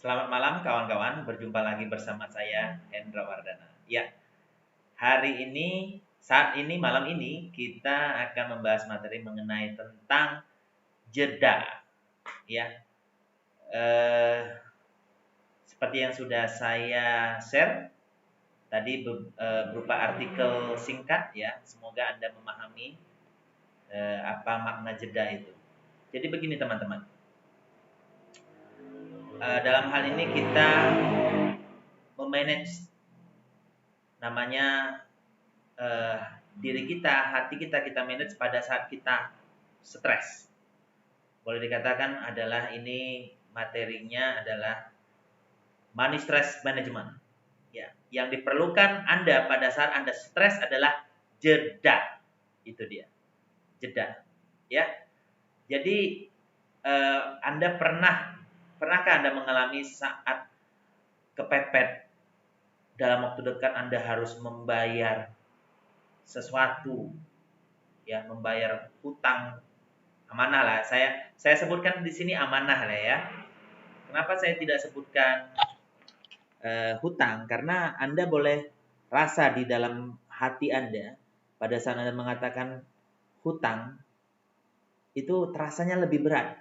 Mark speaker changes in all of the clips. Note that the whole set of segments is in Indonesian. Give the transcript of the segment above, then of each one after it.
Speaker 1: Selamat malam kawan-kawan, berjumpa lagi bersama saya Hendra Wardana. Ya, hari ini, saat ini, malam ini kita akan membahas materi mengenai tentang jeda. Ya, eh, seperti yang sudah saya share tadi berupa artikel singkat ya. Semoga Anda memahami apa makna jeda itu. Jadi begini teman-teman. Dalam hal ini kita memanage namanya uh, diri kita, hati kita manage pada saat kita stres. Boleh dikatakan adalah ini materinya adalah money stress management. Ya, yang diperlukan Anda pada saat Anda stres adalah jeda. Itu dia. Jeda. Ya. Jadi Anda pernahkah Anda mengalami saat kepepet dalam waktu dekat Anda harus membayar sesuatu, ya, membayar hutang, amanah lah. Saya sebutkan di sini amanah lah ya. Kenapa saya tidak sebutkan hutang? Karena Anda boleh rasa di dalam hati Anda pada saat Anda mengatakan hutang itu terasanya lebih berat.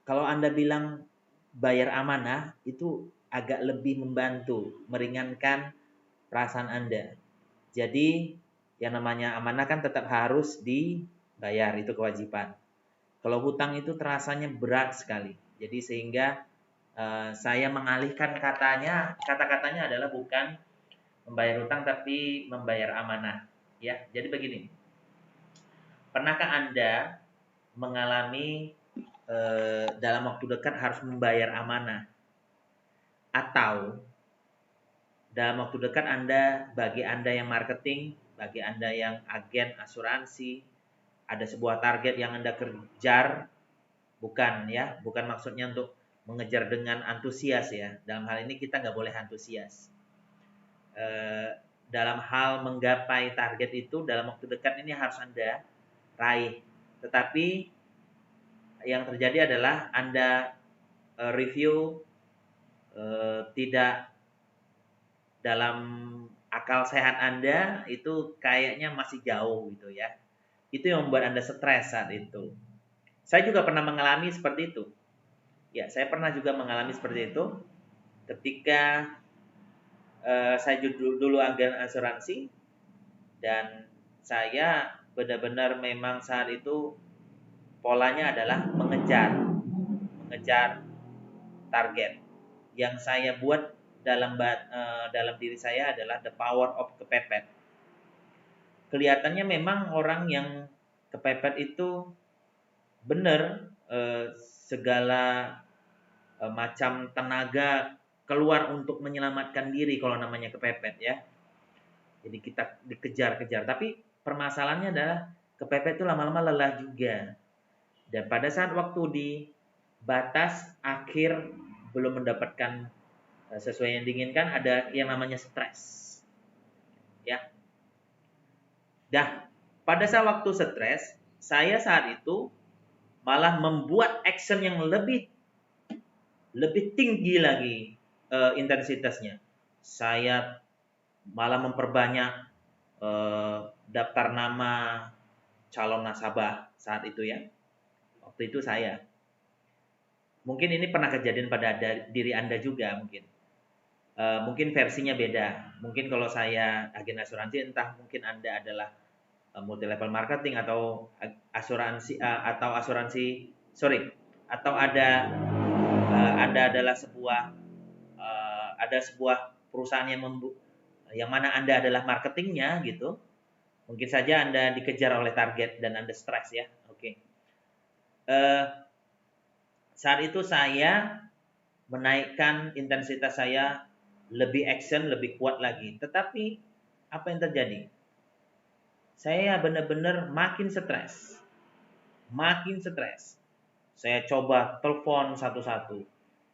Speaker 1: Kalau Anda bilang bayar amanah itu agak lebih membantu, meringankan perasaan Anda. Jadi yang namanya amanah kan tetap harus dibayar, itu kewajiban. Kalau hutang itu terasanya berat sekali. Jadi sehingga saya mengalihkan kata-katanya adalah bukan membayar hutang tapi membayar amanah. Ya, jadi begini. Pernahkah Anda mengalami dalam waktu dekat harus membayar amanah? Atau dalam waktu dekat bagi Anda yang marketing, bagi Anda yang agen asuransi, ada sebuah target yang Anda kejar, bukan maksudnya untuk mengejar dengan antusias ya. Dalam hal ini kita nggak boleh antusias. Dalam hal menggapai target itu dalam waktu dekat ini harus Anda raih. Tetapi yang terjadi adalah Anda review tidak dalam akal sehat Anda itu kayaknya masih jauh gitu ya. Itu yang membuat Anda stres saat itu. Saya juga pernah mengalami seperti itu. Ya, saya pernah juga mengalami seperti itu ketika saya dulu agen asuransi dan saya benar-benar memang saat itu polanya adalah mengejar target. Yang saya buat dalam diri saya adalah the power of kepepet. Kelihatannya memang orang yang kepepet itu benar segala macam tenaga keluar untuk menyelamatkan diri kalau namanya kepepet ya. Jadi kita dikejar-kejar. Tapi permasalahannya adalah kepepet itu lama-lama lelah juga. Dan pada saat waktu di batas akhir belum mendapatkan sesuai yang diinginkan, ada yang namanya stres. Ya. Dah, pada saat waktu stres, saya saat itu malah membuat action yang lebih tinggi lagi intensitasnya. Saya malah memperbanyak daftar nama calon nasabah saat itu ya. Waktu itu saya. Mungkin ini pernah kejadian pada diri Anda juga mungkin. Mungkin versinya beda. Mungkin kalau saya agen asuransi, entah mungkin Anda adalah multi level marketing atau asuransi atau ada Anda adalah ada sebuah perusahaan yang mana Anda adalah marketingnya gitu. Mungkin saja Anda dikejar oleh target dan Anda stres ya. Oke. Saat itu saya menaikkan intensitas saya lebih action, lebih kuat lagi. Tetapi apa yang terjadi? Saya benar-benar makin stres. Saya coba telepon satu-satu.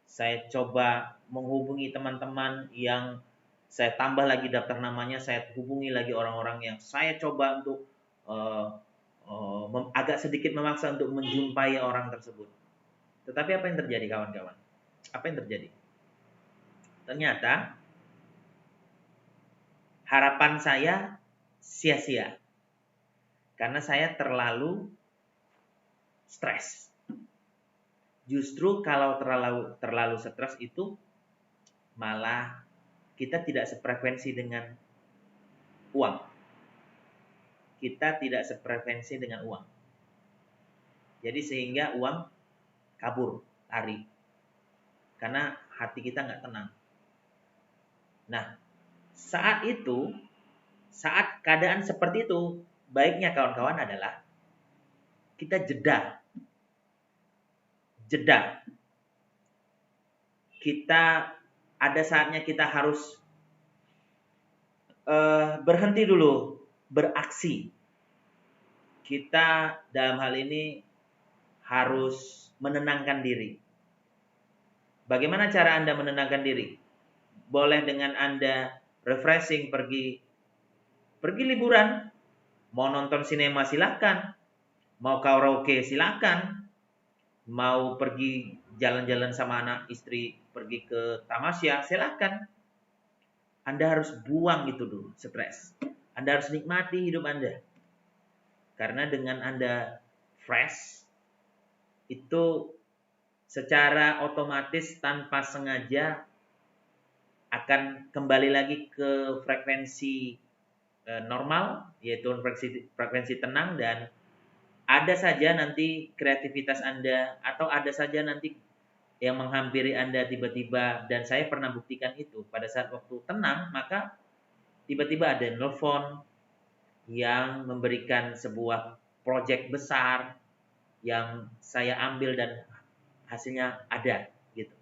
Speaker 1: Saya coba menghubungi teman-teman yang saya tambah lagi daftar namanya. Saya hubungi lagi orang-orang yang saya coba untuk agak sedikit memaksa untuk menjumpai orang tersebut. Tetapi apa yang terjadi kawan-kawan? Apa yang terjadi? ternyata harapan saya sia-sia. Karena saya terlalu stres. Justru kalau terlalu stres itu malah kita tidak sefrekuensi dengan uang. Kita tidak sefrekuensi dengan uang. Jadi sehingga uang kabur, lari. Karena hati kita nggak tenang. Nah, saat keadaan seperti itu, baiknya kawan-kawan adalah kita jeda. Kita ada saatnya kita harus berhenti dulu, beraksi. Kita dalam hal ini harus menenangkan diri. Bagaimana cara Anda menenangkan diri? Boleh dengan Anda refreshing, pergi liburan, mau nonton sinema silakan, mau karaoke silakan, mau pergi jalan-jalan sama anak istri, pergi ke tamasya silakan. Anda harus buang itu dulu, stres. Anda harus nikmati hidup Anda. Karena dengan Anda fresh, itu secara otomatis tanpa sengaja akan kembali lagi ke frekuensi normal, yaitu frekuensi tenang, dan ada saja nanti kreativitas Anda, atau ada saja nanti yang menghampiri Anda tiba-tiba, dan saya pernah buktikan itu pada saat waktu tenang, maka tiba-tiba ada nelfon yang memberikan sebuah proyek besar yang saya ambil dan hasilnya ada gitu.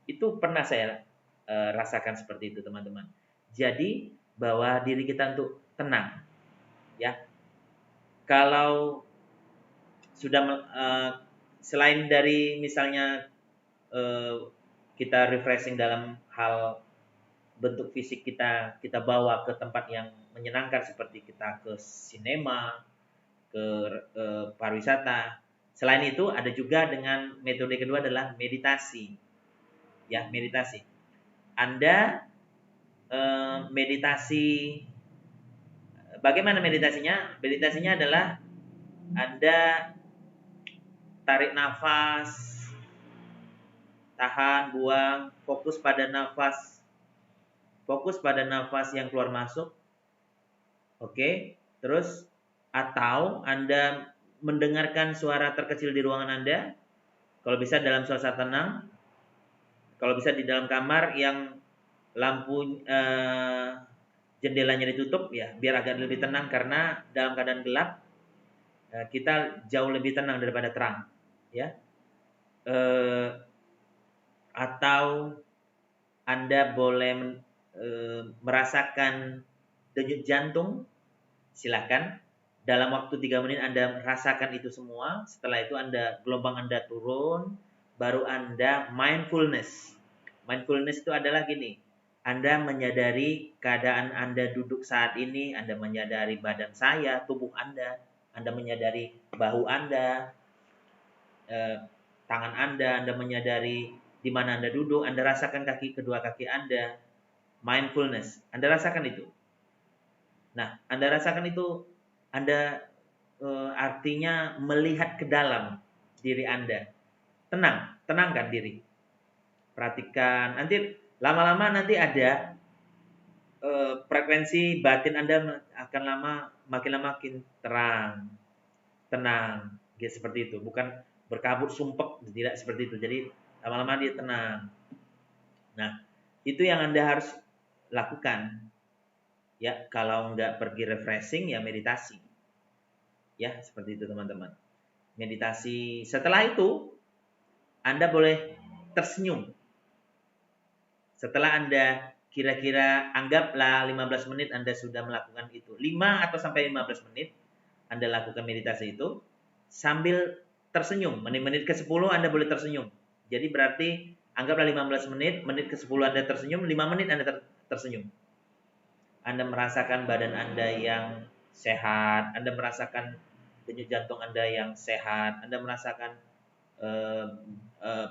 Speaker 1: Itu pernah saya rasakan seperti itu, teman-teman. Jadi bawa diri kita untuk tenang, ya. Kalau sudah selain dari misalnya kita refreshing dalam hal bentuk fisik, kita bawa ke tempat yang menyenangkan seperti kita ke sinema, ke pariwisata. Selain itu ada juga dengan metode kedua adalah meditasi. Ya, meditasi. Anda meditasi, bagaimana meditasinya? Meditasinya adalah Anda tarik nafas, tahan, buang, fokus pada nafas yang keluar masuk. Oke, terus atau Anda mendengarkan suara terkecil di ruangan Anda, kalau bisa dalam suasana tenang, kalau bisa di dalam kamar yang lampu jendelanya ditutup, ya, biar agak lebih tenang, karena dalam keadaan gelap kita jauh lebih tenang daripada terang, ya. Atau Anda boleh merasakan denyut jantung, silakan. Dalam waktu 3 menit Anda rasakan itu semua. Setelah itu gelombang Anda turun, baru Anda mindfulness. Mindfulness itu adalah gini. Anda menyadari keadaan Anda duduk saat ini, Anda menyadari badan saya, tubuh Anda menyadari bahu Anda, tangan Anda menyadari di mana Anda duduk, Anda rasakan kedua kaki Anda. Mindfulness, Anda rasakan itu. Nah, Anda rasakan itu, Anda artinya melihat ke dalam diri Anda. Tenangkan diri. Perhatikan, nanti lama-lama nanti ada frekuensi batin Anda akan makin lama makin terang, tenang, gitu, seperti itu. Bukan berkabut sumpek, tidak seperti itu. Jadi lama-lama dia tenang. Nah, itu yang Anda harus lakukan. Ya, kalau nggak pergi refreshing, ya meditasi. Ya, seperti itu, teman-teman. Meditasi. Setelah itu, Anda boleh tersenyum. Setelah Anda kira-kira anggaplah 15 menit Anda sudah melakukan itu. 5 atau sampai 15 menit Anda lakukan meditasi itu sambil tersenyum. Menit ke-10 Anda boleh tersenyum. Jadi berarti anggaplah 15 menit, menit ke-10 Anda tersenyum, 5 menit Anda tersenyum. Anda merasakan badan Anda yang sehat, Anda merasakan denyut jantung Anda yang sehat, Anda merasakan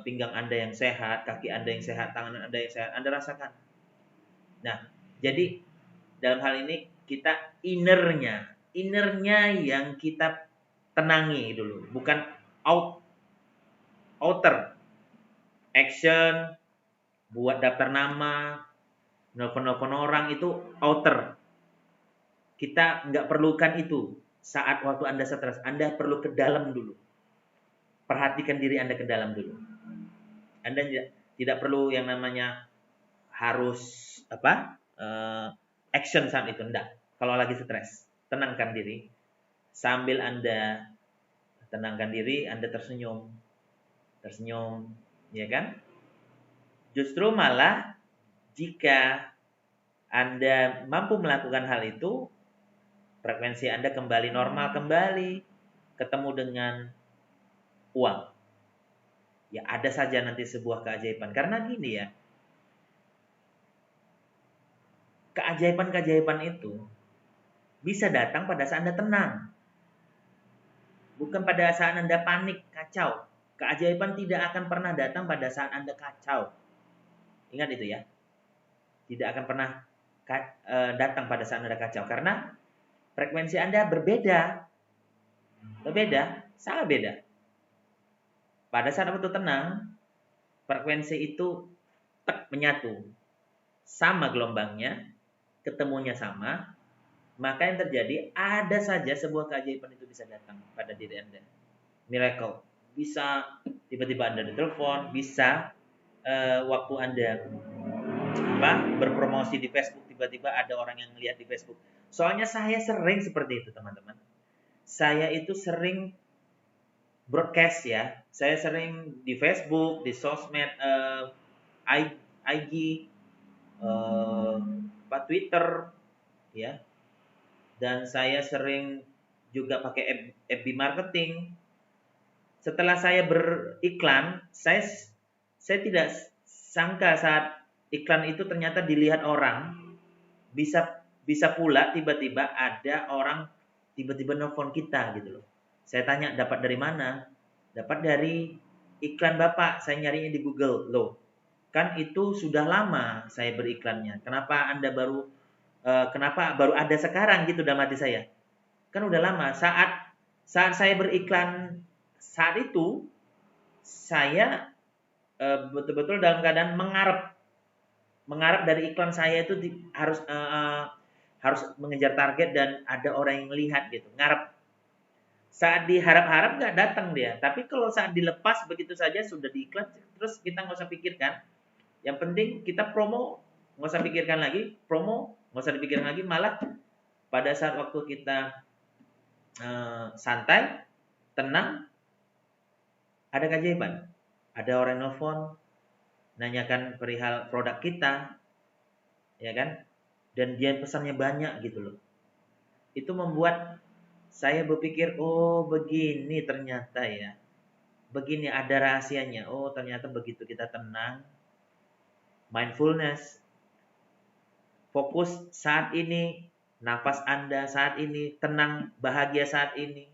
Speaker 1: pinggang Anda yang sehat, kaki Anda yang sehat, tangan Anda yang sehat, Anda rasakan. Nah, jadi dalam hal ini kita innernya yang kita tenangi dulu, bukan outer action, buat daftar nama, nelfon orang itu outer. Kita nggak perlukan itu saat waktu Anda stres. Anda perlu ke dalam dulu. Perhatikan diri Anda ke dalam dulu. Anda tidak perlu yang namanya harus action saat itu, enggak. Kalau lagi stres, tenangkan diri. Sambil Anda tenangkan diri, Anda tersenyum, ya kan? Justru malah jika Anda mampu melakukan hal itu, frekuensi Anda kembali normal, kembali ketemu dengan uang. Ya ada saja nanti sebuah keajaiban. Karena gini ya, keajaiban-keajaiban itu bisa datang pada saat Anda tenang. Bukan pada saat Anda panik, kacau. Keajaiban tidak akan pernah datang pada saat Anda kacau. Ingat itu ya. Tidak akan pernah datang pada saat Anda kacau. Karena frekuensi Anda berbeda. Sangat beda. Pada saat waktu tenang, frekuensi itu menyatu. Sama gelombangnya, ketemunya sama, maka yang terjadi ada saja sebuah keajaiban itu bisa datang pada diri Anda. Miracle. Bisa tiba-tiba Anda ditelepon, bisa waktu Anda berpromosi di Facebook, tiba-tiba ada orang yang lihat di Facebook. Soalnya saya sering seperti itu, teman-teman. Saya itu sering broadcast ya. Saya sering di Facebook, di sosmed, IG, Twitter, ya. Dan saya sering juga pakai FB marketing. Setelah saya beriklan, saya tidak sangka saat iklan itu ternyata dilihat orang. Bisa pula tiba-tiba ada orang tiba-tiba nelfon kita gitu loh. Saya tanya, dapat dari mana? Dapat dari iklan Bapak. Saya nyarinya di Google. Loh, kan itu sudah lama saya beriklannya. Kenapa Anda baru ada sekarang gitu dalam hati saya? Kan udah lama. Saat saya beriklan saat itu, saya betul-betul dalam keadaan mengharap dari iklan saya itu harus mengejar target dan ada orang yang melihat gitu, ngarep. Saat diharap-harap nggak datang dia, tapi kalau saat dilepas begitu saja sudah diiklan, terus kita nggak usah pikirkan. Yang penting kita promo, nggak usah pikirkan lagi, promo nggak usah dipikirkan lagi, malah pada saat waktu kita santai, tenang, ada keajaiban. Ada orang nelfon, nanyakan perihal produk kita, ya kan? Dan dia pesannya banyak gitu loh. Itu membuat saya berpikir, oh begini ternyata ya. Begini ada rahasianya. Oh ternyata begitu kita tenang, mindfulness, fokus saat ini, nafas Anda saat ini, tenang, bahagia saat ini.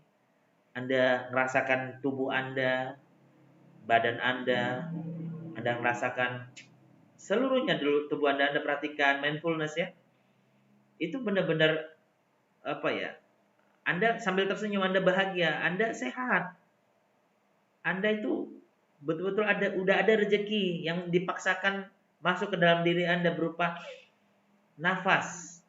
Speaker 1: Anda merasakan tubuh Anda, badan Anda merasakan seluruhnya dulu tubuh Anda perhatikan mindfulness ya. Itu benar-benar Anda sambil tersenyum, Anda bahagia, Anda sehat. Anda itu betul-betul udah ada rezeki yang dipaksakan masuk ke dalam diri Anda berupa nafas.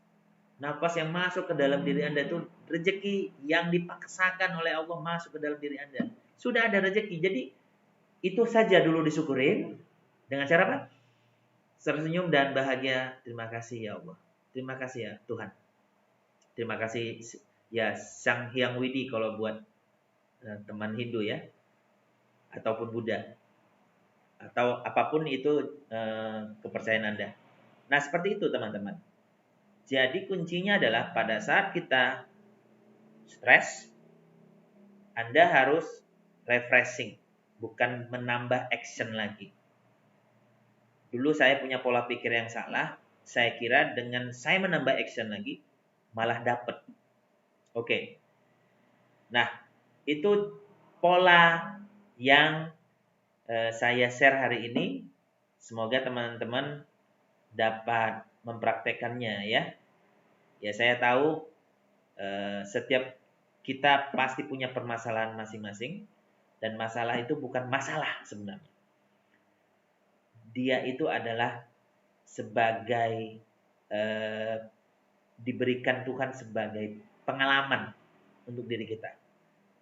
Speaker 1: Nafas yang masuk ke dalam diri Anda itu rezeki yang dipaksakan oleh Allah masuk ke dalam diri Anda. Sudah ada rezeki. Jadi itu saja dulu disyukurin dengan cara apa? Tersenyum dan bahagia. Terima kasih ya Allah. Terima kasih ya Tuhan. Terima kasih ya Sang Hyang Widi kalau buat teman Hindu ya, ataupun Buddha, atau apapun itu kepercayaan Anda. Nah seperti itu teman-teman. Jadi kuncinya adalah pada saat kita stres, Anda harus refreshing, bukan menambah action lagi. Dulu saya punya pola pikir yang salah. Saya kira dengan saya menambah action lagi, malah dapat. Oke. Nah, itu pola yang saya share hari ini. Semoga teman-teman dapat mempraktekannya ya. Ya saya tahu setiap kita pasti punya permasalahan masing-masing, dan masalah itu bukan masalah sebenarnya. Dia itu adalah sebagai diberikan Tuhan sebagai pengalaman untuk diri kita.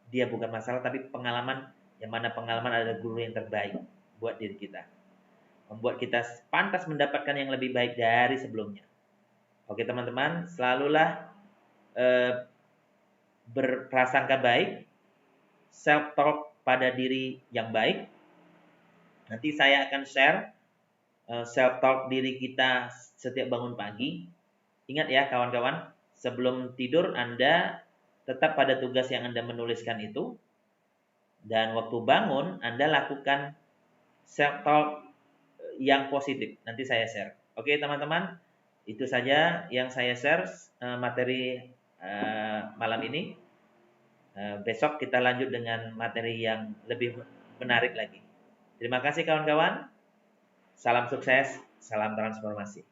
Speaker 1: Dia bukan masalah, tapi pengalaman, yang mana pengalaman adalah guru yang terbaik buat diri kita. Membuat kita pantas mendapatkan yang lebih baik dari sebelumnya. Oke teman-teman, selalulah berprasangka baik, self-talk pada diri yang baik. Nanti saya akan share self-talk diri kita setiap bangun pagi. Ingat ya kawan-kawan, sebelum tidur Anda tetap pada tugas yang Anda menuliskan itu. Dan waktu bangun Anda lakukan self-talk yang positif. Nanti saya share. Oke teman-teman, itu saja yang saya share materi malam ini. Besok kita lanjut dengan materi yang lebih menarik lagi. Terima kasih kawan-kawan. Salam sukses, salam transformasi.